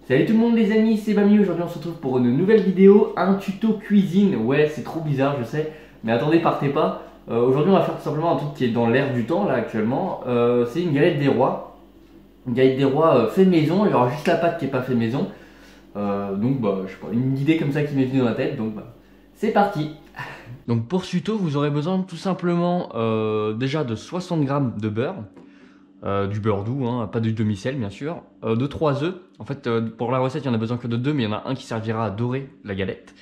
Salut tout le monde les amis, c'est Bami. Aujourd'hui on se retrouve pour une nouvelle vidéo, un tuto cuisine. Ouais, c'est trop bizarre je sais, mais attendez, partez pas. Aujourd'hui on va faire tout simplement un truc qui est dans l'air du temps là actuellement. C'est une galette des rois. Une galette des rois fait maison, il y aura juste la pâte qui est pas fait maison. Donc bah je sais pas, une idée comme ça qui m'est venue dans la tête, donc bah c'est parti. Donc pour ce tuto vous aurez besoin tout simplement déjà de 60 g de beurre. Du beurre doux, hein, pas de demi-sel bien sûr, de 3 œufs. En fait, pour la recette, il n'y en a besoin que de 2, mais il y en a un qui servira à dorer la galette.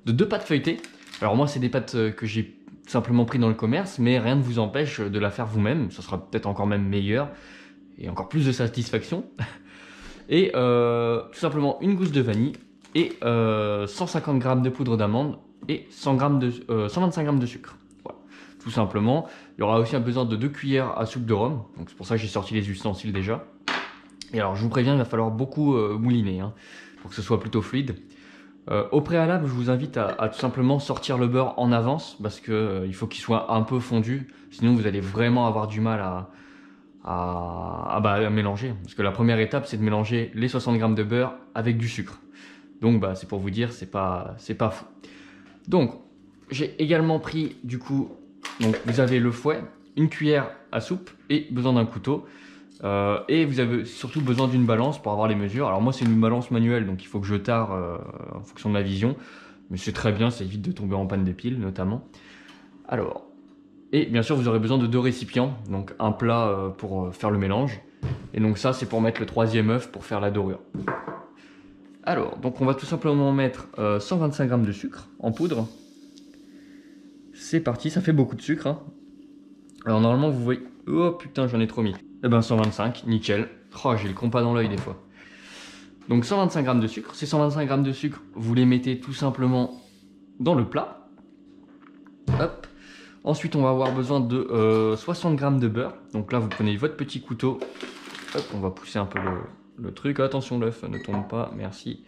De 2 pâtes feuilletées. Alors moi, c'est des pâtes que j'ai simplement pris dans le commerce, mais rien ne vous empêche de la faire vous-même. Ça sera peut-être encore même meilleur et encore plus de satisfaction. Et tout simplement une gousse de vanille et 150 g de poudre d'amande et 125 g de sucre. Tout simplement. Il y aura aussi besoin de 2 cuillères à soupe de rhum, donc c'est pour ça que j'ai sorti les ustensiles déjà. Et alors je vous préviens, il va falloir beaucoup mouliner hein, pour que ce soit plutôt fluide. Au préalable, je vous invite à tout simplement sortir le beurre en avance parce que il faut qu'il soit un peu fondu, sinon vous allez vraiment avoir du mal à mélanger. Parce que la première étape, c'est de mélanger les 60 g de beurre avec du sucre. Donc bah, c'est pour vous dire, c'est pas fou. Donc j'ai également pris du coup. Donc vous avez le fouet, une cuillère à soupe et besoin d'un couteau. Et vous avez surtout besoin d'une balance pour avoir les mesures. Alors moi c'est une balance manuelle, donc il faut que je tare en fonction de ma vision. Mais c'est très bien, ça évite de tomber en panne de pile notamment. Alors, et bien sûr vous aurez besoin de 2 récipients. Donc un plat pour faire le mélange. Et donc ça c'est pour mettre le 3e œuf pour faire la dorure. Alors, donc on va tout simplement mettre 125 g de sucre en poudre. C'est parti, ça fait beaucoup de sucre. Hein. Alors normalement vous voyez... Oh putain, j'en ai trop mis. Eh ben 125, nickel. Oh, j'ai le compas dans l'œil des fois. Donc 125 g de sucre. Ces 125 g de sucre, vous les mettez tout simplement dans le plat. Hop. Ensuite on va avoir besoin de 60 g de beurre. Donc là vous prenez votre petit couteau. Hop, on va pousser un peu le truc. Attention, l'œuf ne tombe pas, merci.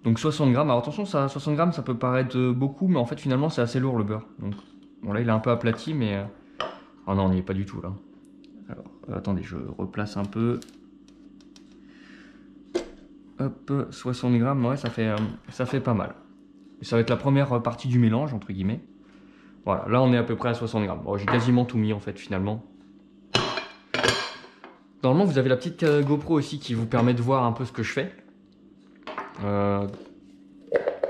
Donc 60 g, alors attention, 60 g ça peut paraître beaucoup, mais en fait finalement c'est assez lourd le beurre. Donc bon là il est un peu aplati, mais... Oh non, on n'y est pas du tout là. Alors attendez, je replace un peu. Hop, 60 g, ouais ça fait pas mal. Et ça va être la première partie du mélange, entre guillemets. Voilà, là on est à peu près à 60 g. Bon, j'ai quasiment tout mis en fait finalement. Normalement vous avez la petite GoPro aussi qui vous permet de voir un peu ce que je fais.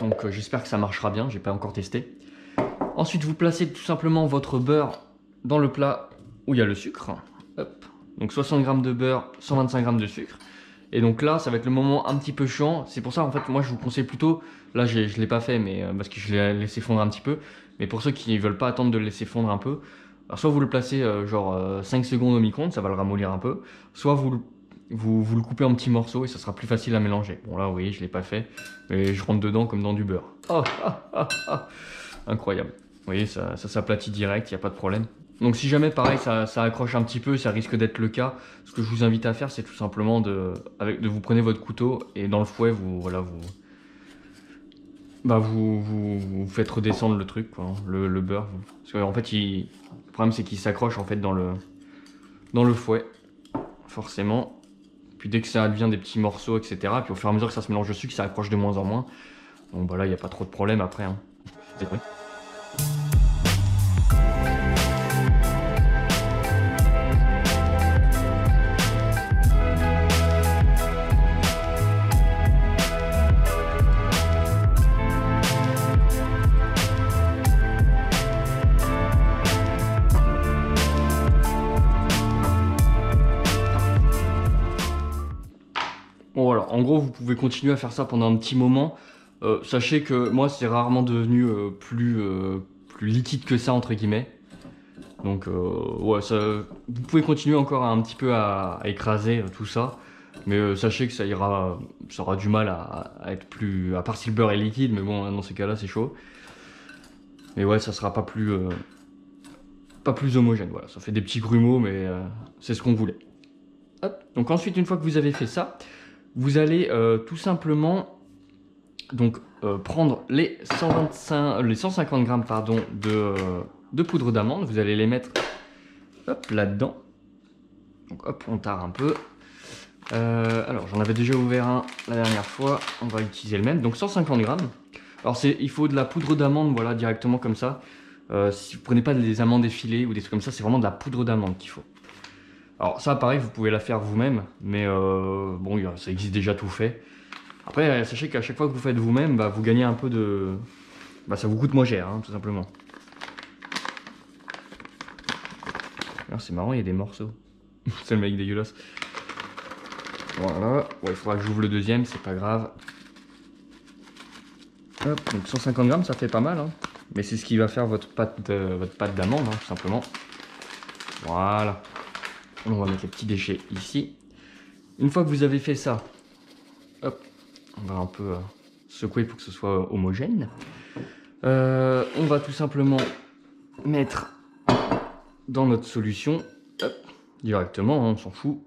Donc j'espère que ça marchera bien, j'ai pas encore testé. Ensuite vous placez tout simplement votre beurre dans le plat où il y a le sucre. Hop. Donc 60 g de beurre, 125 g de sucre. Et donc là ça va être le moment un petit peu chiant. C'est pour ça en fait moi je vous conseille plutôt, là je ne l'ai pas fait mais parce que je l'ai laissé fondre un petit peu. Mais pour ceux qui ne veulent pas attendre de le laisser fondre un peu, alors soit vous le placez genre 5 secondes au micro-ondes, ça va le ramollir un peu. Soit vous le coupez en petits morceaux et ça sera plus facile à mélanger. Bon là oui je l'ai pas fait, mais je rentre dedans comme dans du beurre. Oh, incroyable. Vous voyez ça s'aplatit direct, il n'y a pas de problème. Donc si jamais pareil ça accroche un petit peu, ça risque d'être le cas. Ce que je vous invite à faire c'est tout simplement de vous prenez votre couteau et dans le fouet vous faites redescendre le truc quoi, le beurre. Parce qu'en fait le problème c'est qu'il s'accroche en fait dans le fouet forcément. Puis dès que ça devient des petits morceaux, etc. Puis au fur et à mesure que ça se mélange dessus, que ça accroche de moins en moins. Donc bah là, il n'y a pas trop de problème après. Hein. C'est vrai. Bon voilà, en gros vous pouvez continuer à faire ça pendant un petit moment. Sachez que moi c'est rarement devenu plus liquide que ça entre guillemets. Donc ouais, vous pouvez continuer encore un petit peu à écraser tout ça. Mais sachez que ça aura du mal à être plus... À part si le beurre est liquide, mais bon dans ces cas là c'est chaud. Mais ouais ça sera pas plus homogène, voilà. Ça fait des petits grumeaux mais c'est ce qu'on voulait. Hop. Donc ensuite une fois que vous avez fait ça, vous allez tout simplement donc, prendre les 150 g pardon, de poudre d'amande. Vous allez les mettre là-dedans. Donc hop, on tare un peu. Alors j'en avais déjà ouvert un la dernière fois, on va utiliser le même, donc 150 grammes. Alors il faut de la poudre d'amande, voilà, directement comme ça. Si vous prenez pas des amandes effilées ou des trucs comme ça, c'est vraiment de la poudre d'amande qu'il faut. Alors ça pareil, vous pouvez la faire vous-même, mais bon, ça existe déjà tout fait. Après, sachez qu'à chaque fois que vous faites vous-même, bah, vous gagnez un peu de... Bah, ça vous coûte moins cher, hein, tout simplement. Alors c'est marrant, il y a des morceaux. C'est le mec dégueulasse. Voilà, ouais, il faudra que j'ouvre le deuxième, c'est pas grave. Hop, donc 150 grammes, ça fait pas mal, hein. Mais c'est ce qui va faire votre pâte d'amande, hein, tout simplement. Voilà. On va mettre les petits déchets ici. Une fois que vous avez fait ça, hop, on va un peu secouer pour que ce soit homogène. On va tout simplement mettre dans notre solution, hop, directement, hein, on s'en fout.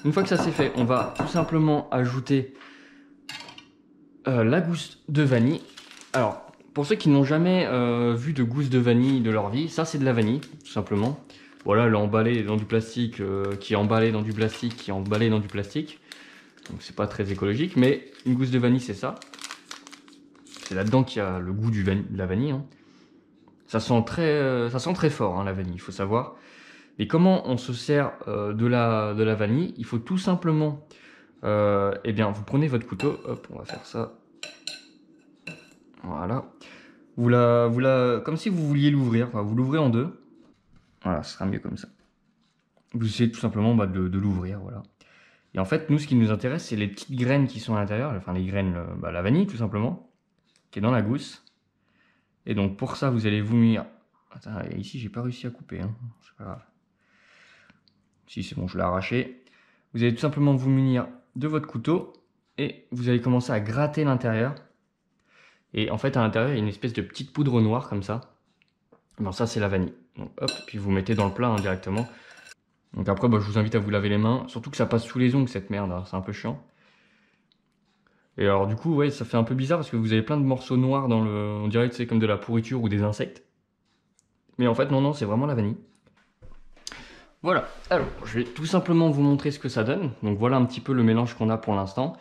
Une fois que ça c'est fait, on va tout simplement ajouter la gousse de vanille. Alors, pour ceux qui n'ont jamais vu de gousse de vanille de leur vie, ça c'est de la vanille, tout simplement. Voilà, elle est emballée dans du plastique, qui est emballé dans du plastique, qui est emballé dans du plastique. Donc c'est pas très écologique, mais une gousse de vanille c'est ça. C'est là-dedans qu'il y a le goût de la vanille. Hein. Ça sent très fort, hein, la vanille, il faut savoir. Et comment on se sert de la vanille? Il faut tout simplement, eh bien, vous prenez votre couteau, hop, on va faire ça. Voilà. Comme si vous vouliez l'ouvrir, enfin, vous l'ouvrez en deux. Voilà, ce sera mieux comme ça. Vous essayez tout simplement bah, de l'ouvrir, voilà. Et en fait, nous, ce qui nous intéresse, c'est les petites graines qui sont à l'intérieur, enfin les graines, bah, la vanille tout simplement, qui est dans la gousse. Et donc pour ça, vous allez vous munir. Attends, ici, j'ai pas réussi à couper, hein. C'est pas grave. Si c'est bon, je l'ai arraché. Vous allez tout simplement vous munir de votre couteau et vous allez commencer à gratter l'intérieur. Et en fait, à l'intérieur, il y a une espèce de petite poudre noire comme ça. Bon, ça, c'est la vanille. Donc, hop, puis vous mettez dans le plat hein, directement. Donc après, bah, je vous invite à vous laver les mains. Surtout que ça passe sous les ongles, cette merde. Hein, c'est un peu chiant. Et alors, du coup, ouais, ça fait un peu bizarre parce que vous avez plein de morceaux noirs dans le... On dirait que c'est comme de la pourriture ou des insectes. Mais en fait, non, non, c'est vraiment la vanille. Voilà, alors je vais tout simplement vous montrer ce que ça donne. Donc voilà un petit peu le mélange qu'on a pour l'instant.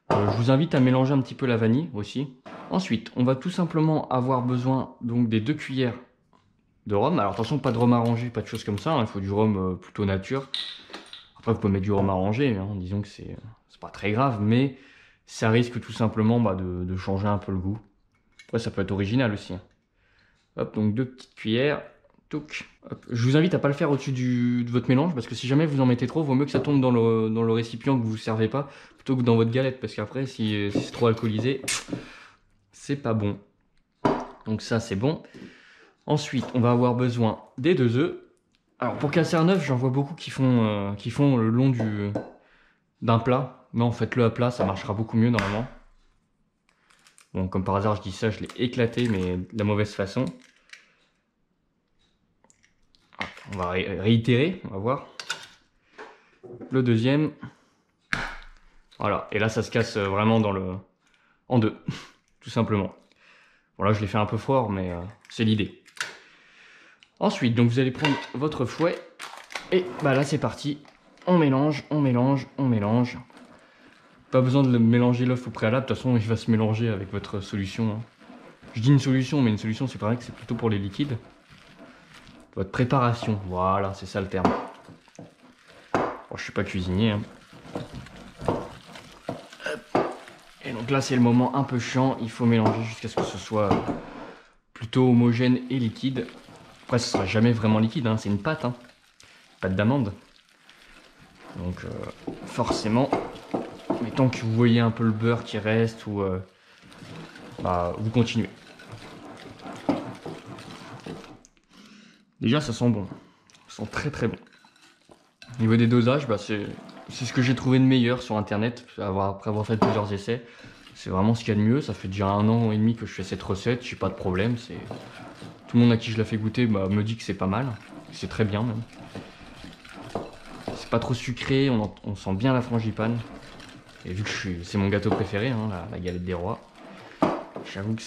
Je vous invite à mélanger un petit peu la vanille aussi. Ensuite, on va tout simplement avoir besoin donc des 2 cuillères de rhum. Alors attention, pas de rhum arrangé, pas de choses comme ça. Hein. Il faut du rhum plutôt nature. Après, vous pouvez mettre du rhum arrangé. Hein. Disons que c'est pas très grave, mais ça risque tout simplement bah, de changer un peu le goût. Après, ça peut être original aussi. Hein. Hop, donc 2 petites cuillères. Touc. Hop. Je vous invite à pas le faire au-dessus de votre mélange parce que si jamais vous en mettez trop, vaut mieux que ça tombe dans le récipient que vous ne servez pas plutôt que dans votre galette parce qu'après si c'est trop alcoolisé, c'est pas bon. Donc ça c'est bon. Ensuite on va avoir besoin des 2 œufs. Alors pour casser un œuf, j'en vois beaucoup qui font le long d'un plat. Non, faites-le à plat, ça marchera beaucoup mieux normalement. Bon, comme par hasard je dis ça, je l'ai éclaté mais de la mauvaise façon. On va réitérer, on va voir. Le deuxième. Voilà, et là ça se casse vraiment en deux, tout simplement. Bon là je l'ai fait un peu fort, mais c'est l'idée. Ensuite, donc vous allez prendre votre fouet, et bah là c'est parti. On mélange, on mélange, on mélange. Pas besoin de mélanger l'œuf au préalable, de toute façon il va se mélanger avec votre solution. Hein. Je dis une solution, mais une solution c'est pareil que c'est plutôt pour les liquides. Votre préparation, voilà, c'est ça le terme. Bon, je suis pas cuisinier. Hein. Et donc là, c'est le moment un peu chiant. Il faut mélanger jusqu'à ce que ce soit plutôt homogène et liquide. Après, ce sera jamais vraiment liquide. Hein. C'est une pâte, hein. Pâte d'amande. Donc, forcément, mais tant que vous voyez un peu le beurre qui reste, ou bah, vous continuez. Déjà, ça sent bon. Ça sent très très bon. Au niveau des dosages, bah, c'est ce que j'ai trouvé de meilleur sur internet, après avoir fait plusieurs essais. C'est vraiment ce qu'il y a de mieux. Ça fait déjà 1 an et demi que je fais cette recette, j'ai pas de problème. Tout le monde à qui je la fais goûter bah, me dit que c'est pas mal. C'est très bien même. C'est pas trop sucré, on sent bien la frangipane. Et vu que c'est mon gâteau préféré, hein, la galette des rois, j'avoue que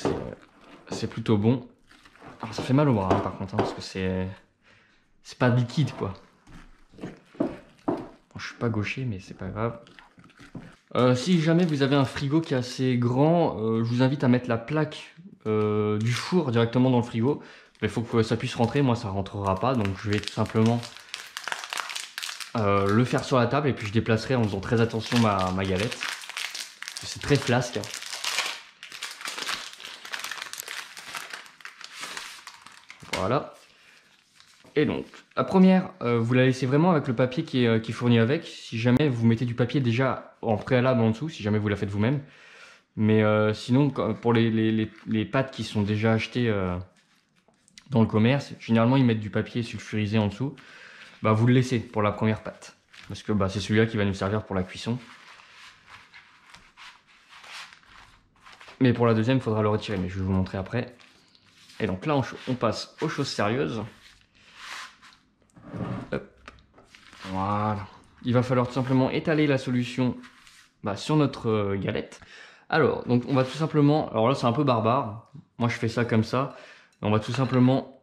c'est plutôt bon. Alors ça fait mal au bras hein, par contre, hein, parce que c'est pas liquide quoi. Bon, je suis pas gaucher mais c'est pas grave. Si jamais vous avez un frigo qui est assez grand, je vous invite à mettre la plaque du four directement dans le frigo. Mais il faut que ça puisse rentrer, moi ça rentrera pas, donc je vais tout simplement le faire sur la table et puis je déplacerai en faisant très attention ma galette. C'est très flasque. Voilà. Et donc, la première, vous la laissez vraiment avec le papier qui est fourni avec. Si jamais vous mettez du papier déjà en préalable en dessous, si jamais vous la faites vous-même. Mais sinon, pour les pâtes qui sont déjà achetées dans le commerce, généralement ils mettent du papier sulfurisé en dessous. Bah, vous le laissez pour la première pâte. Parce que bah, c'est celui-là qui va nous servir pour la cuisson. Mais pour la deuxième, il faudra le retirer, mais je vais vous montrer après. Et donc là, on passe aux choses sérieuses. Hop. Voilà. Il va falloir tout simplement étaler la solution sur notre galette. Alors, donc on va tout simplement... Alors là, c'est un peu barbare. Moi, je fais ça comme ça. On va tout simplement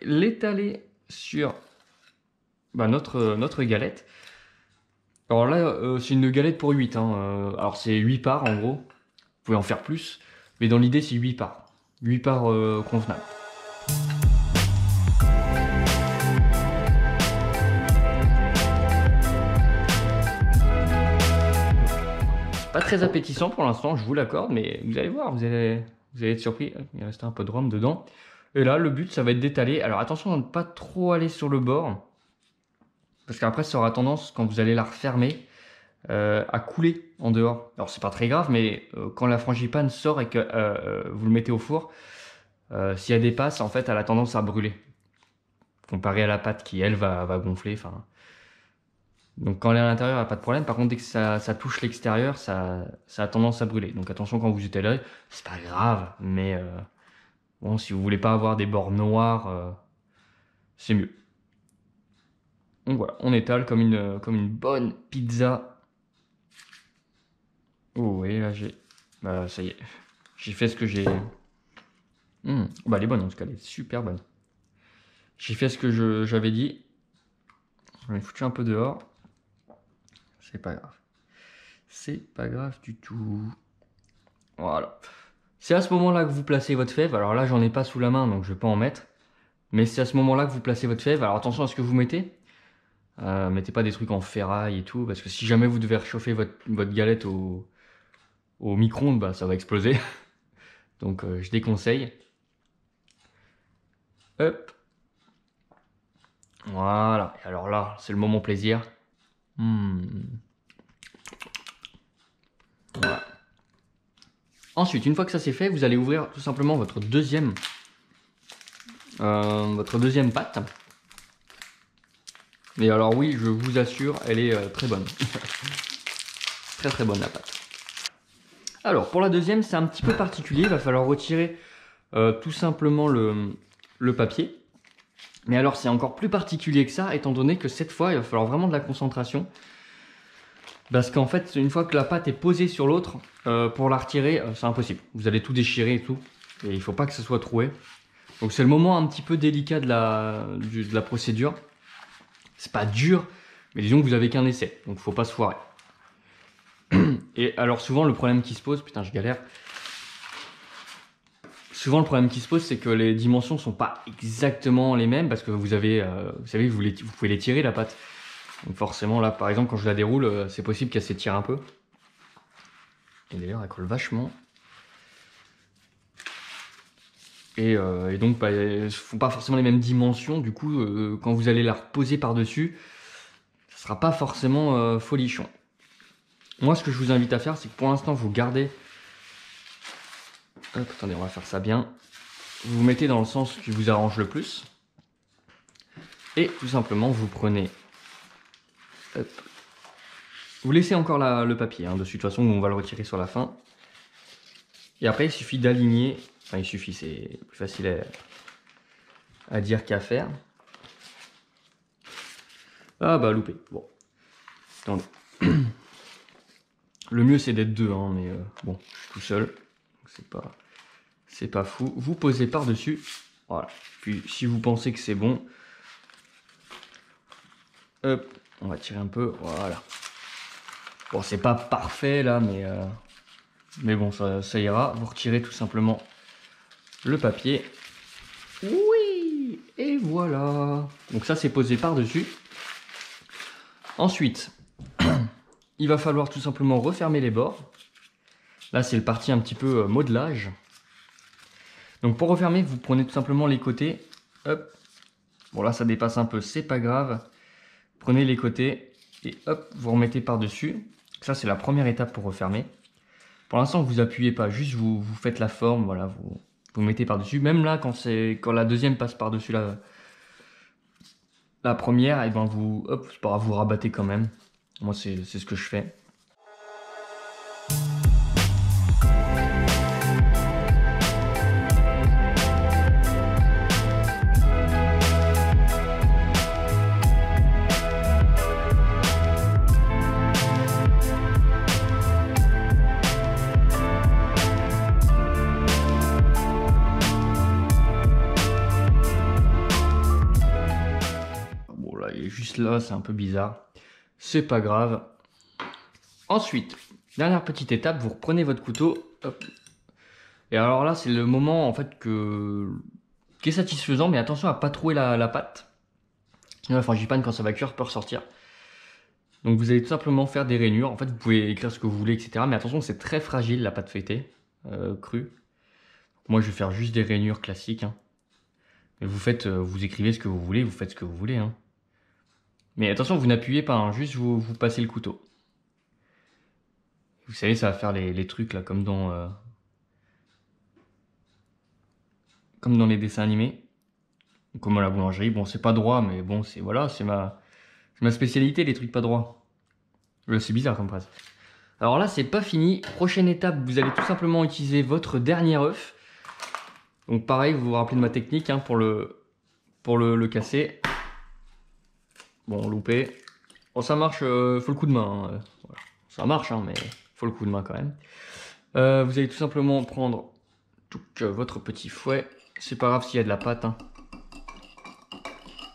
l'étaler sur notre galette. Alors là, c'est une galette pour 8. Hein. Alors, c'est 8 parts en gros. Vous pouvez en faire plus. Mais dans l'idée, c'est 8 parts. 8 parts convenables. Pas très appétissant pour l'instant, je vous l'accorde, mais vous allez voir, vous allez être surpris. Il reste un peu de rhum dedans. Et là, le but, ça va être d'étaler. Alors attention à ne pas trop aller sur le bord. Parce qu'après, ça aura tendance, quand vous allez la refermer, à couler en dehors. Alors c'est pas très grave, mais quand la frangipane sort et que vous le mettez au four, si elle dépasse, en fait, elle a tendance à brûler. Comparé à la pâte qui, elle, va gonfler. Enfin... Donc quand elle est à l'intérieur, il n'y a pas de problème. Par contre, dès que ça touche l'extérieur, ça a tendance à brûler. Donc attention quand vous étalez, c'est pas grave. Mais bon, si vous voulez pas avoir des bords noirs, c'est mieux. Donc voilà, on étale comme une bonne pizza. Oh oui, là j'ai... Bah ça y est, j'ai fait ce que j'ai... Bah elle est bonne en tout cas, elle est super bonne. J'ai fait ce que j'avais dit. J'en ai foutu un peu dehors. C'est pas grave. C'est pas grave du tout. Voilà. C'est à ce moment-là que vous placez votre fève. Alors là, j'en ai pas sous la main, donc je vais pas en mettre. Mais c'est à ce moment-là que vous placez votre fève. Alors attention à ce que vous mettez. Mettez pas des trucs en ferraille et tout, parce que si jamais vous devez réchauffer votre galette au micro-ondes, bah, ça va exploser. Donc je déconseille. Hop. Voilà. Et alors là, c'est le moment plaisir. Voilà. Ensuite, une fois que ça c'est fait, vous allez ouvrir tout simplement votre deuxième pâte. Et alors oui, je vous assure, elle est très bonne. Très très bonne la pâte. Alors pour la deuxième, c'est un petit peu particulier. Il va falloir retirer tout simplement le papier. Mais alors c'est encore plus particulier que ça, étant donné que cette fois, il va falloir vraiment de la concentration. Parce qu'en fait, une fois que la pâte est posée sur l'autre, pour la retirer, c'est impossible. Vous allez tout déchirer et tout. Et il ne faut pas que ça soit troué. Donc c'est le moment un petit peu délicat de la procédure. C'est pas dur, mais disons que vous avez qu'un essai. Donc il ne faut pas se foirer. Et alors souvent, le problème qui se pose... Putain, je galère. Souvent, le problème qui se pose, c'est que les dimensions ne sont pas exactement les mêmes. Parce que vous avez... vous savez, vous pouvez l'étirer, la pâte. Donc forcément, là, par exemple, quand je la déroule, c'est possible qu'elle s'étire un peu. Et d'ailleurs, elle colle vachement. Et donc, bah, elles ne font pas forcément les mêmes dimensions. Du coup, quand vous allez la reposer par-dessus, ça ne sera pas forcément folichon. Moi, ce que je vous invite à faire, c'est que pour l'instant, vous gardez... Hop, attendez, on va faire ça bien. Vous vous mettez dans le sens qui vous arrange le plus. Et tout simplement, vous prenez... Hop. Vous laissez encore le papier, hein, dessus. De toute façon, on va le retirer sur la fin. Et après, il suffit d'aligner. Enfin, il suffit, c'est plus facile à dire qu'à faire. Ah bah, loupé. Bon. Attendez. Le mieux, c'est d'être deux, hein, mais bon, je suis tout seul. C'est pas fou. Vous posez par-dessus. Voilà. Puis, si vous pensez que c'est bon, hop, on va tirer un peu. Voilà. Bon, c'est pas parfait là, mais bon, ça ira. Vous retirez tout simplement le papier. Oui, et voilà. Donc ça, c'est posé par-dessus. Ensuite, il va falloir tout simplement refermer les bords. Là, c'est le parti un petit peu modelage. Donc pour refermer, vous prenez tout simplement les côtés. Hop. Bon là, ça dépasse un peu, c'est pas grave. Prenez les côtés et hop, vous remettez par-dessus. Ça, c'est la première étape pour refermer. Pour l'instant, vous appuyez pas, juste vous faites la forme, voilà, vous mettez par-dessus. Même là, quand la deuxième passe par-dessus la première, et ben hop, c'est pas grave, vous rabattez quand même. Moi, c'est ce que je fais. Bon, là, il est juste là, c'est un peu bizarre. C'est pas grave. Ensuite, dernière petite étape, vous reprenez votre couteau. Hop. Et alors là, c'est le moment en fait qui est satisfaisant, mais attention à pas trouer la pâte. Sinon la frangipane, quand ça va cuire, peut ressortir. Donc vous allez tout simplement faire des rainures. En fait, vous pouvez écrire ce que vous voulez, etc. Mais attention, c'est très fragile la pâte feuilletée, crue. Moi, je vais faire juste des rainures classiques. Hein. Mais vous écrivez ce que vous voulez, vous faites ce que vous voulez. Hein. Mais attention, vous n'appuyez pas, hein, juste vous passez le couteau. Vous savez, ça va faire les trucs là, comme dans les dessins animés, comme à la boulangerie. Bon, c'est pas droit, mais bon, c'est ma spécialité, les trucs pas droits. C'est bizarre comme phrase. Alors là, c'est pas fini. Prochaine étape, vous allez tout simplement utiliser votre dernier œuf. Donc pareil, vous vous rappelez de ma technique hein, pour le casser. Bon, loupé. Bon, ça marche, faut le coup de main. Hein, voilà. Ça marche, hein, mais faut le coup de main quand même. Vous allez tout simplement prendre votre petit fouet. C'est pas grave s'il y a de la pâte. Hein.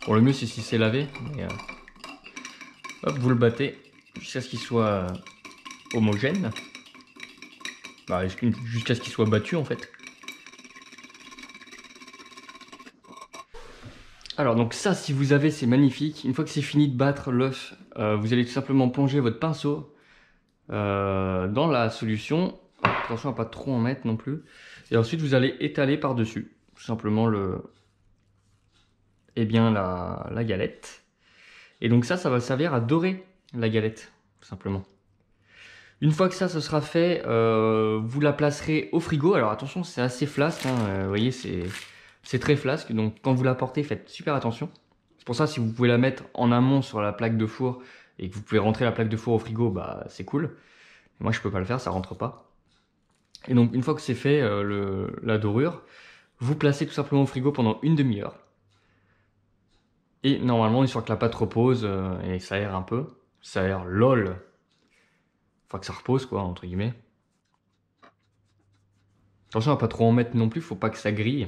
Bon, le mieux c'est si c'est lavé. Mais, hop, vous le battez jusqu'à ce qu'il soit homogène. Bah, jusqu'à ce qu'il soit battu en fait. Alors donc ça, si vous avez, c'est magnifique. Une fois que c'est fini de battre l'œuf, vous allez tout simplement plonger votre pinceau dans la solution. Attention à pas trop en mettre non plus. Et ensuite, vous allez étaler par-dessus tout simplement la galette. Et donc ça va servir à dorer la galette, tout simplement. Une fois que ça, ce sera fait, vous la placerez au frigo. Alors attention, c'est assez flasque, hein, vous voyez, c'est très flasque. Donc quand vous la portez, faites super attention. C'est pour ça, si vous pouvez la mettre en amont sur la plaque de four et que vous pouvez rentrer la plaque de four au frigo, bah c'est cool. Mais moi, je peux pas le faire, ça rentre pas. Et donc une fois que c'est fait, la dorure, vous placez tout simplement au frigo pendant une demi-heure. Et normalement, une fois que la pâte repose et ça aère un peu, ça aère lol. Faut que ça repose quoi, entre guillemets. Attention à pas trop en mettre non plus, faut pas que ça grille.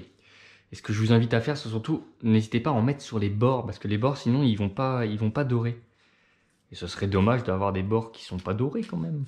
Et ce que je vous invite à faire, c'est surtout, n'hésitez pas à en mettre sur les bords, parce que les bords sinon ils vont pas dorer. Et ce serait dommage d'avoir des bords qui sont pas dorés quand même.